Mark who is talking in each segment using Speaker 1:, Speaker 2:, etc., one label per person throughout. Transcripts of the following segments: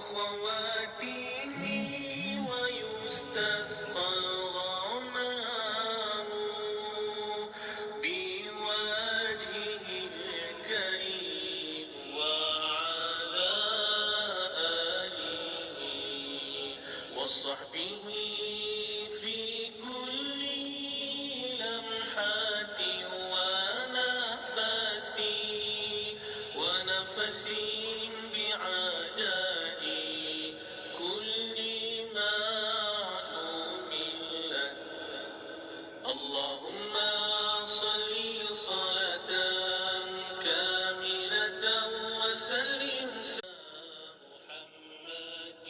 Speaker 1: الخواتيم ويستسقى الغمام بوجهه الكريم وعلى آله وصحبه في كل لمحة ونفس بعدد كل معلوم لك اللهم صل صلاة كاملة وسلم محمد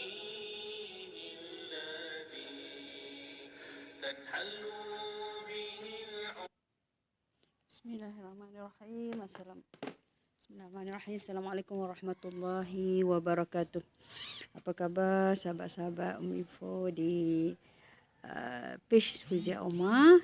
Speaker 1: الذي تنحل به
Speaker 2: Bismillahirrahmanirrahim. Bismillahirrahmanirrahim. Assalamualaikum warahmatullahi wabarakatuh. Apa khabar sahabat-sahabat Info di page Fuzia Omar.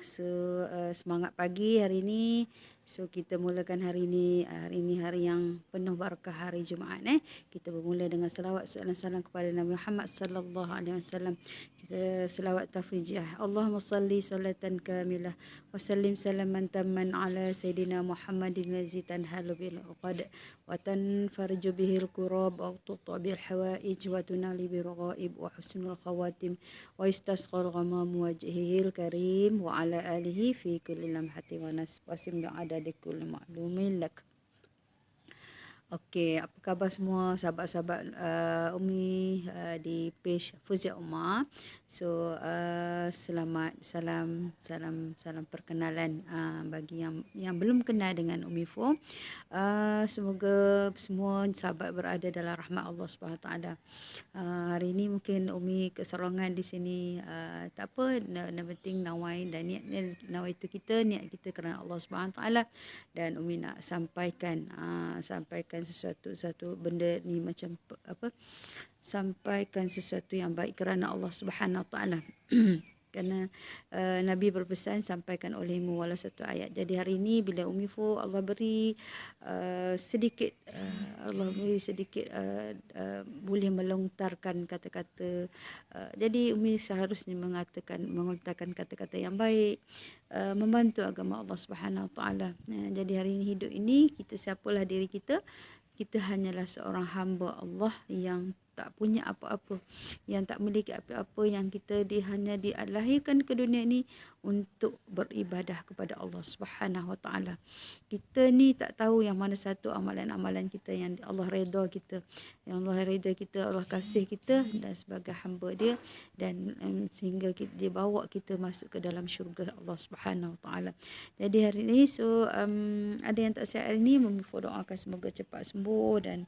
Speaker 2: Semangat pagi hari ini. So kita mulakan hari ini. Hari ini hari yang penuh barakah, hari Jumaat. Kita bermula dengan selawat salam kepada Nabi Muhammad sallallahu alaihi wasallam. Kita selawat tafrijiyah. Allahumma salli salatan kamilah wa sallim salaman tamman ala sayyidina Muhammadin lazi tanhalu bil uqad wa tanfarju bihil kurab wa tuta bil hawaij wa tunali bil ghaib wa husnul khawatim wa istasqal ghamam wajhihil karim wa ala alihi fi kulli lamhati wa nasfasim bi'adadi kulli ma'lumin lak. Okey, apa khabar semua sahabat-sahabat Umi di page Fuzia Umar. So selamat salam perkenalan bagi yang belum kenal dengan Umi Fo. Semoga semua sahabat berada dalam rahmat Allah Subhanahu taala. Hari ini mungkin Umi keserongan di sini, tak apa, yang penting nawai dan nawai itu niat kita kerana Allah Subhanahu taala, dan Umi nak sampaikan sesuatu benda ni macam apa, sampaikan sesuatu yang baik kerana Allah Subhanahu taala. Kerana Nabi berpesan sampaikan olehmu walau satu ayat. Jadi hari ini bila Umi Fo Allah beri sedikit boleh melontarkan kata-kata, jadi Umi seharusnya mengutarakan kata-kata yang baik, membantu agama Allah Subhanahu taala. Jadi hari ini hidup ini kita siapalah diri kita hanyalah seorang hamba Allah yang tak punya apa-apa, yang tak memiliki apa-apa, yang kita hanya dilahirkan ke dunia ini untuk beribadah kepada Allah Subhanahu Wa Taala. Kita ni tak tahu yang mana satu amalan-amalan kita yang Allah redha kita, Allah kasih kita dan sebagai hamba Dia, dan sehingga dia bawa kita masuk ke dalam syurga Allah Subhanahu Wa Taala. Jadi hari ini ada yang tak sihat hari ini, doakan semoga cepat sembuh dan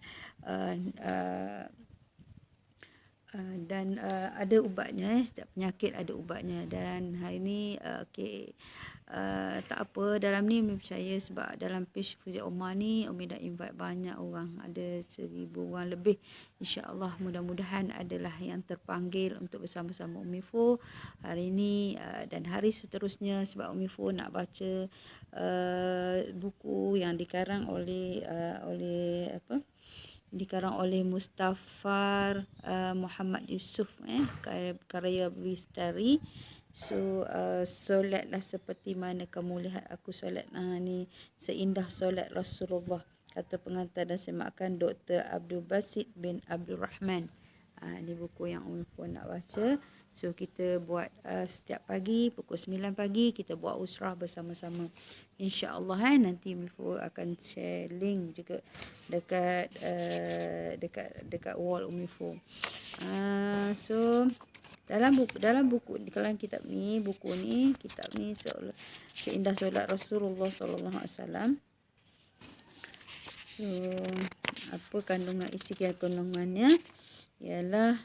Speaker 2: ada ubatnya. Setiap penyakit ada ubatnya. Dan hari ni tak apa, dalam ni Umi percaya sebab dalam page Fuzia Omar ni Umi dah invite banyak orang, ada 1,000 orang lebih. InsyaAllah mudah-mudahan adalah yang terpanggil untuk bersama-sama Umi Fo hari ni dan hari seterusnya, sebab Umi Fo nak baca buku yang dikarang oleh Mustafar Muhammad Yusuf, karya Bistari. So solatlah seperti mana kamu lihat aku solat, ni seindah solat Rasulullah, kata pengantar dan semakan Dr. Abdul Basit bin Abdul Rahman. Ni buku yang Umi pun nak baca. So kita buat setiap pagi pukul 9 pagi kita buat usrah bersama-sama. InsyaAllah nanti Umi akan share link juga dekat wall Umi Fo. So dalam buku kalau kitab ni, kitab ni seindah solat Rasulullah sallallahu alaihi wasallam. So apa isi kandungannya ialah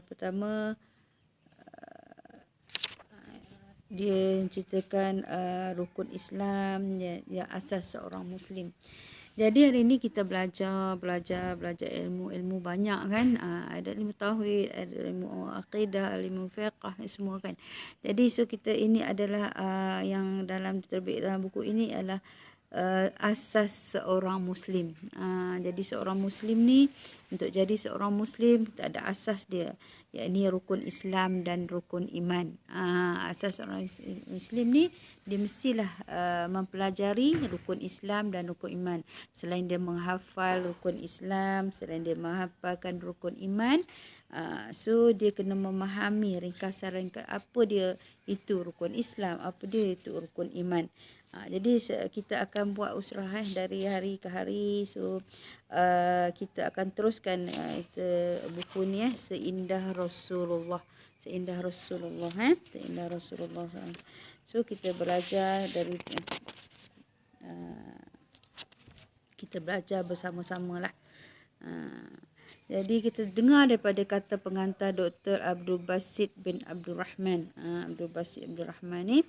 Speaker 2: pertama dia menceritakan rukun Islam yang asas seorang Muslim. Jadi hari ini kita belajar ilmu banyak kan. Ada ilmu tauhid, ada ilmu akidah, ilmu fiqh, semua kan. Jadi kita ini adalah yang terbit dalam buku ini adalah asas seorang Muslim. Jadi seorang Muslim ni, untuk jadi seorang Muslim kita ada asas dia, yakni rukun Islam dan rukun iman. Asas seorang Muslim ni dia mestilah mempelajari rukun Islam dan rukun iman. Selain dia menghafal rukun Islam, selain dia menghafalkan rukun iman, so dia kena memahami ringkasan apa dia itu rukun Islam, apa dia itu rukun iman. Jadi kita akan buat usrah dari hari ke hari. So kita akan teruskan buku ni Seindah Rasulullah. Seindah Rasulullah, Seindah Rasulullah. So kita belajar dari kita belajar bersama-sama lah. Jadi kita dengar daripada kata pengantar Dr. Abdul Basit bin Abdul Rahman. Abdul Basit Abdul Rahman ni,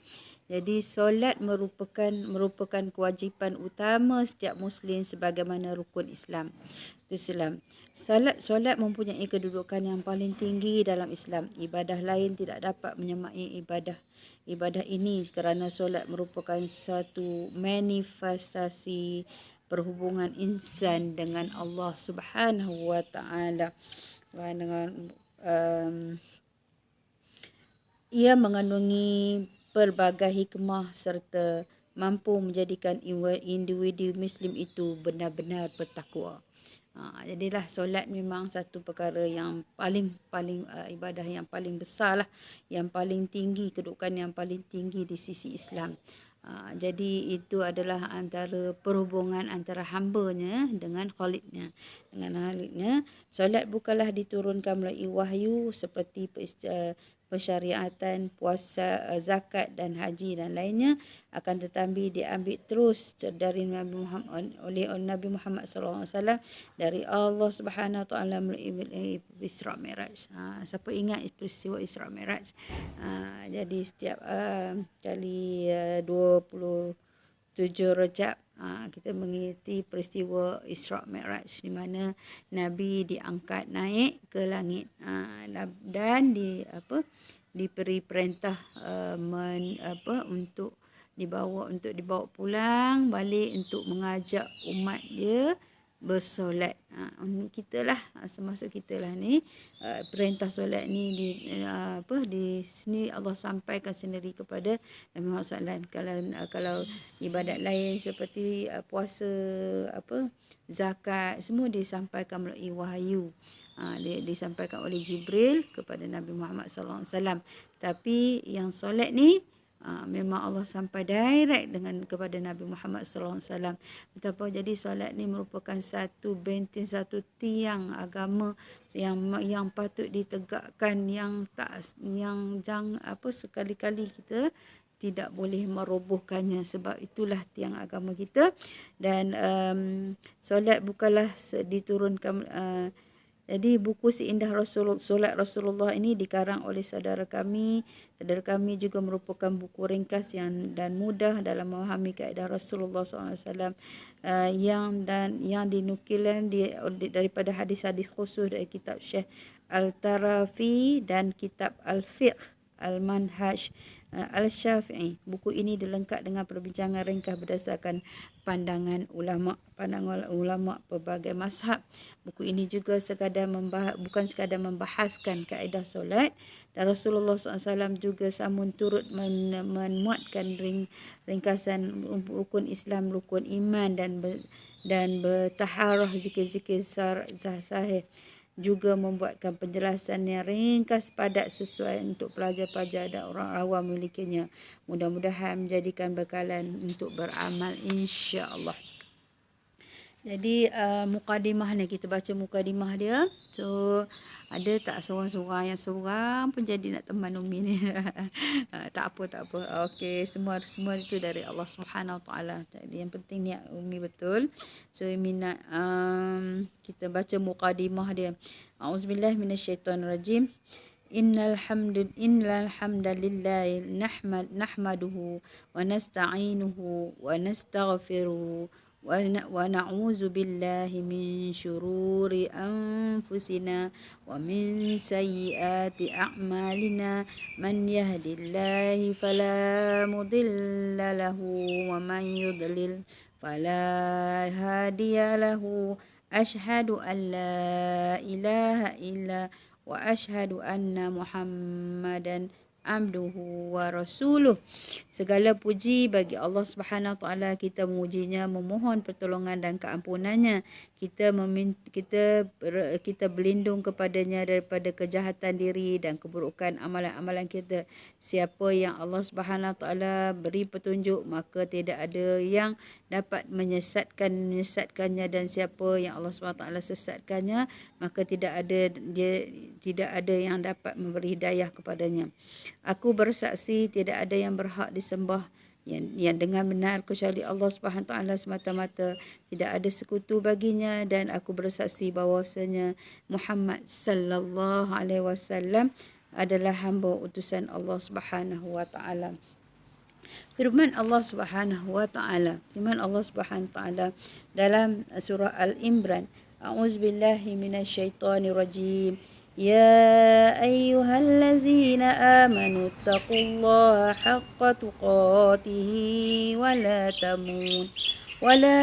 Speaker 2: jadi solat merupakan kewajipan utama setiap Muslim sebagaimana rukun Islam. Solat mempunyai kedudukan yang paling tinggi dalam Islam. Ibadah lain tidak dapat menyamai ibadah ini kerana solat merupakan satu manifestasi perhubungan insan dengan Allah Subhanahu wa taala. Ia mengandungi pelbagai hikmah serta mampu menjadikan individu Muslim itu benar-benar bertakwa. Jadilah solat memang satu perkara yang paling ibadah yang paling besar lah, yang paling tinggi, kedudukan yang paling tinggi di sisi Islam. Jadi itu adalah antara perhubungan antara hambanya dengan Khalidnya. Solat bukanlah diturunkan melalui wahyu seperti persyariatan, puasa, zakat dan haji dan lainnya, akan tetapi diambil terus dari oleh Nabi Muhammad SAW dari Allah Subhanahu Wa Taala melalui Isra Mi'raj. Siapa ingat peristiwa Isra Mi'raj? Jadi setiap kali 27 Rajab kita mengikuti peristiwa Isra Mi'raj di mana Nabi diangkat naik ke langit dan diberi perintah untuk dibawa pulang balik untuk mengajak umat dia bersolat. Kita lah, termasuk kita lah ni, perintah solat ni di sini Allah sampaikan sendiri kepada Nabi Muhammad SAW. Kalau ibadat lain seperti puasa, zakat, semua disampaikan melalui wahyu. Disampaikan oleh Jibril kepada Nabi Muhammad SAW. Tapi yang solat ni memang Allah sampai direct kepada Nabi Muhammad SAW. Betapa jadi solat ni merupakan satu benteng, satu tiang agama yang patut ditegakkan, yang jangan sekali-kali kita tidak boleh merobohkannya, sebab itulah tiang agama kita. Dan solat bukanlah diturunkan. Jadi buku Seindah Solat Rasulullah ini dikarang oleh saudara kami. Saudara kami juga merupakan buku ringkas dan mudah dalam memahami kaedah Rasulullah SAW yang dinukilan daripada hadis-hadis khusus dari kitab Syekh Al-Tarafi dan kitab Al-Fiqh Al-Manhaj Al-Syafi'i. Buku ini dilengkap dengan perbincangan ringkas berdasarkan pandangan ulama pelbagai mazhab. Buku ini juga bukan sekadar membahaskan kaedah solat, dan Rasulullah SAW juga samun turut memuatkan ringkasan rukun Islam, rukun iman dan bertaharah zikir-zikir sahih. Juga membuatkan penjelasan yang ringkas padat sesuai untuk pelajar-pelajar dan orang awam memilikinya. Mudah-mudahan menjadikan bekalan untuk beramal, insya-Allah. Jadi mukadimah ni, kita baca mukadimah dia. So ada tak seorang-seorang yang seorang pun jadi nak teman Umi ni. Tak apa. Okey, semua itu dari Allah Subhanahu Wa Taala. Jadi yang penting niat Umi betul. So Umi nak kita baca mukadimah dia. Auzubillahi minasyaitonirrajim. Innal hamdalillah nahmaduhu wa nasta'inuhu wa nastaghfiruhu ونعوذ بالله من شرور أنفسنا ومن سيئات أعمالنا من يهد الله فلا مضل له ومن يضلل فلا هادي له أشهد أن لا إله إلا وأشهد أن محمدا abduhu wa rasuluh. Segala puji bagi Allah Subhanahu wa taala, kita memujinya, memohon pertolongan dan keampunannya. Kita berlindung kepadanya daripada kejahatan diri dan keburukan amalan-amalan kita. Siapa yang Allah Subhanahu wa taala beri petunjuk, maka tidak ada yang dapat menyesatkannya, dan siapa yang Allah Subhanahu wa taala sesatkannya, maka tidak ada yang dapat memberi hidayah kepadanya. Aku bersaksi tidak ada yang berhak disembah yang dengan benar kecuali Allah Subhanahu taala semata-mata, tidak ada sekutu baginya, dan aku bersaksi bahawasanya Muhammad sallallahu alaihi wasallam adalah hamba utusan Allah Subhanahu wa taala. Firman Allah Subhanahu wa taala, dalam surah Al-Imran, a'udzubillahi minasyaitonirrajim. Ya ayyuhallazina amanu taqullaha haqqa tuqatih wa la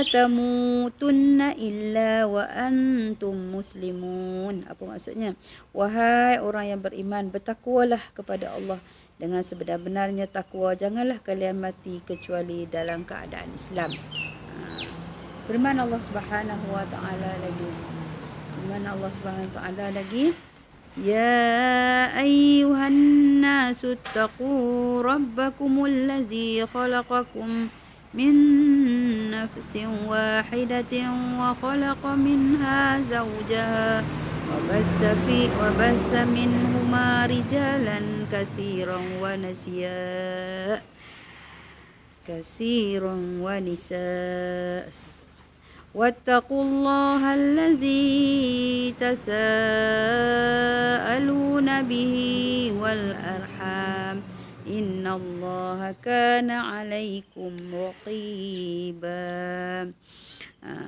Speaker 2: tamutunna illa wa antum muslimun. Apa maksudnya? Wahai orang yang beriman, bertakwalah kepada Allah dengan sebenar-benarnya takwa, janganlah kalian mati kecuali dalam keadaan Islam. Firman Allah Subhanahu wa taala lagi, Ya ayyuhan nasu taqu rabbakumul ladzi khalaqakum min nafsin wahidatin wa khalaqa minha zawjaha وبث منهما رجالا كثيرا ونساء واتقوا الله الذي تساءلون به والأرحام إن الله كان عليكم رقيبا.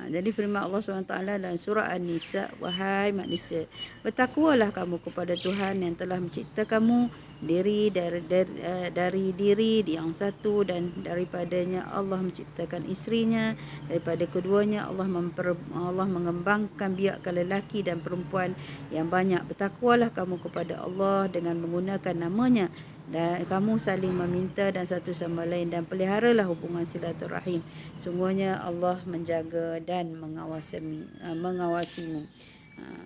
Speaker 2: Jadi firman Allah SWT dalam surah An-Nisa, wahai manusia, bertakwalah kamu kepada Tuhan yang telah mencipta kamu dari diri yang satu, dan daripadanya Allah menciptakan isterinya, daripada keduanya Allah mengembangkan biakkan lelaki dan perempuan yang banyak. Bertakwalah kamu kepada Allah dengan menggunakan namanya, dan kamu saling meminta dan satu sama lain, dan peliharalah hubungan silaturahim. Sungguhnya Allah menjaga dan mengawasimu.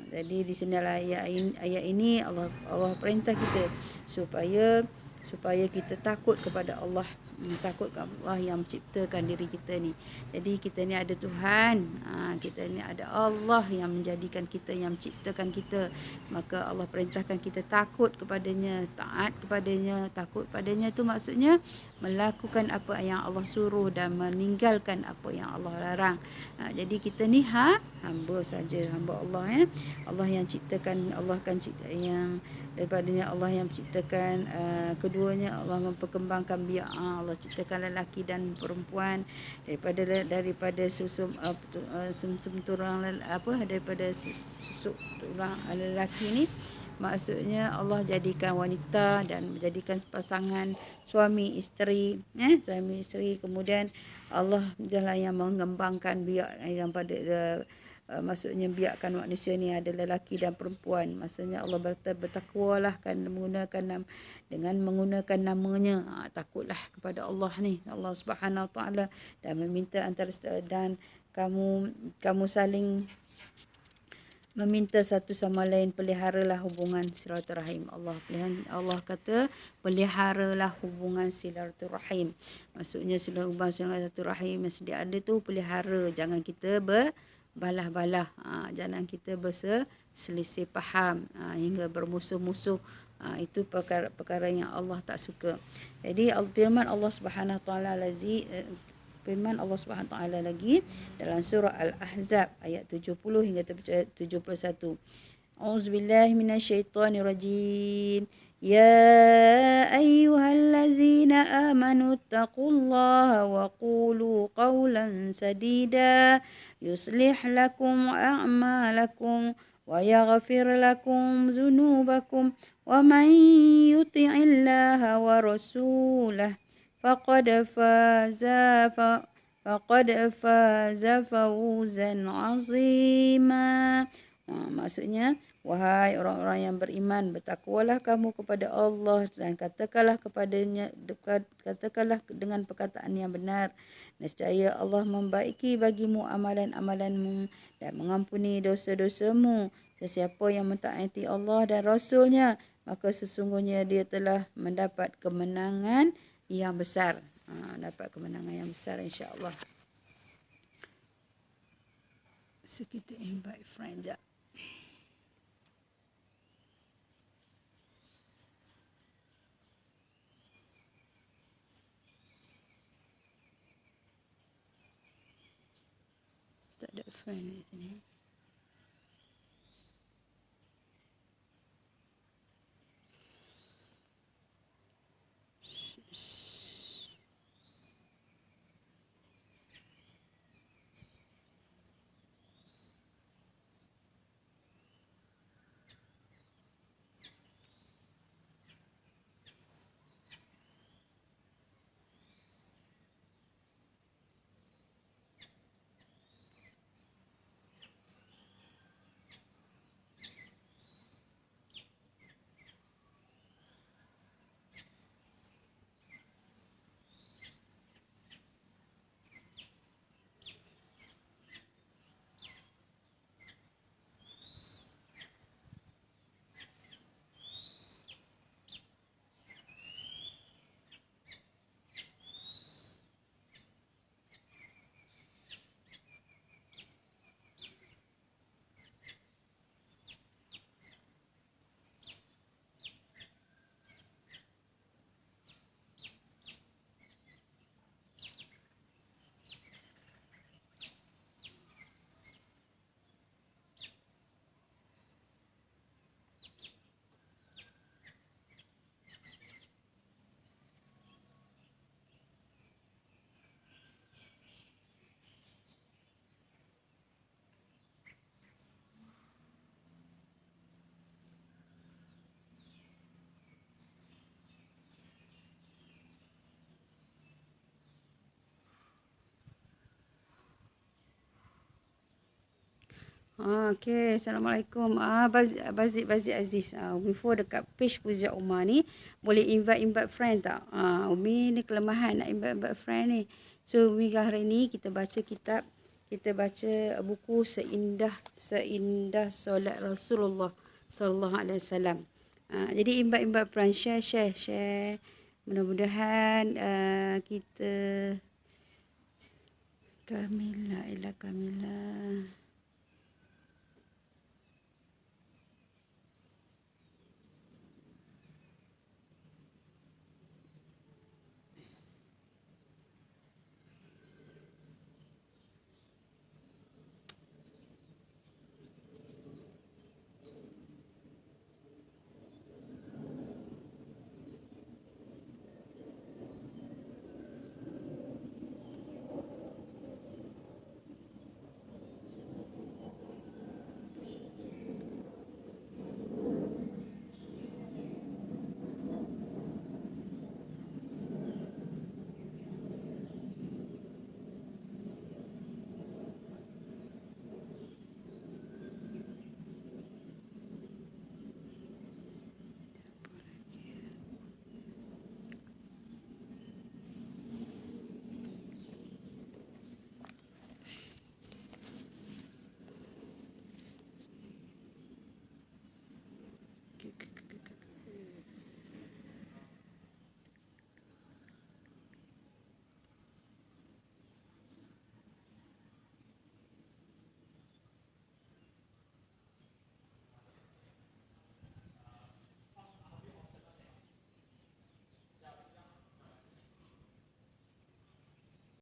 Speaker 2: Jadi di sinilah ayat ini Allah perintah kita supaya kita takut kepada Allah, takut kepada Allah yang menciptakan diri kita ni. Jadi kita ni ada Tuhan, kita ni ada Allah yang menjadikan kita, yang menciptakan kita. Maka Allah perintahkan kita takut kepadanya, taat kepadanya. Takut padanya tu maksudnya melakukan apa yang Allah suruh dan meninggalkan apa yang Allah larang. Jadi kita ni hamba saja, hamba Allah, Allah yang ciptakan, Allah kan yang daripadanya Allah yang menciptakan keduanya. Allah memperkembangkan biak, Allah ciptakan lelaki dan perempuan daripada susum tulang daripada susuk tulang lelaki ni. Maksudnya Allah jadikan wanita dan menjadikan pasangan suami isteri, suami isteri. Kemudian Allah adalah yang mengembangkan biak yang pada maksudnya biarkan manusia ni ada lelaki dan perempuan. Maksudnya Allah bertakwalah kan dengan menggunakan namanya. Takutlah kepada Allah ni, Allah Subhanahu wa taala, dan meminta antara dan kamu saling meminta satu sama lain, peliharalah hubungan silaturahim. Allah kata peliharalah hubungan silaturahim. Maksudnya hubungan silaturahim yang sedia ada tu pelihara, jangan kita berbalah-balah, jangan kita berselisih faham hingga bermusuh-musuh. Itu perkara yang Allah tak suka. Jadi firman Allah Subhanahu wa taala firman Allah Subhanahu wa taala lagi dalam surah Al-Ahzab ayat 70 hingga 71. Auzubillahi minasyaitonirrajim. Ya ayyuhallazina amanu taqullaha wa qulu qawlan sadida yuslih lakum a'malakum wa yaghfir lakum dhunubakum wa man yuti'illaha wa rasulahu faqad فقد فاز فوزا عظيما. Maksudnya, wahai orang-orang yang beriman, bertakwalah kamu kepada Allah dan katakanlah dengan perkataan yang benar. Nescaya Allah membaiki bagimu amalan-amalanmu dan mengampuni dosa-dosamu. Sesiapa yang mentaati Allah dan Rasulnya, maka sesungguhnya dia telah mendapat kemenangan yang besar. Dapat kemenangan yang besar, insya-Allah. So kita invite friend jap. Tak ada friend di sini. Okey, Assalamualaikum. Bazik Aziz. Before dekat page Fuzia Umar ni, boleh invite friend tak? Umi ni kelemahan nak invite friend ni. So, Umi hari ni kita baca kitab, kita baca buku Seindah Solat Rasulullah sallallahu alaihi wasallam. Jadi invite friend, share. Mudah-mudahan kita Kamila.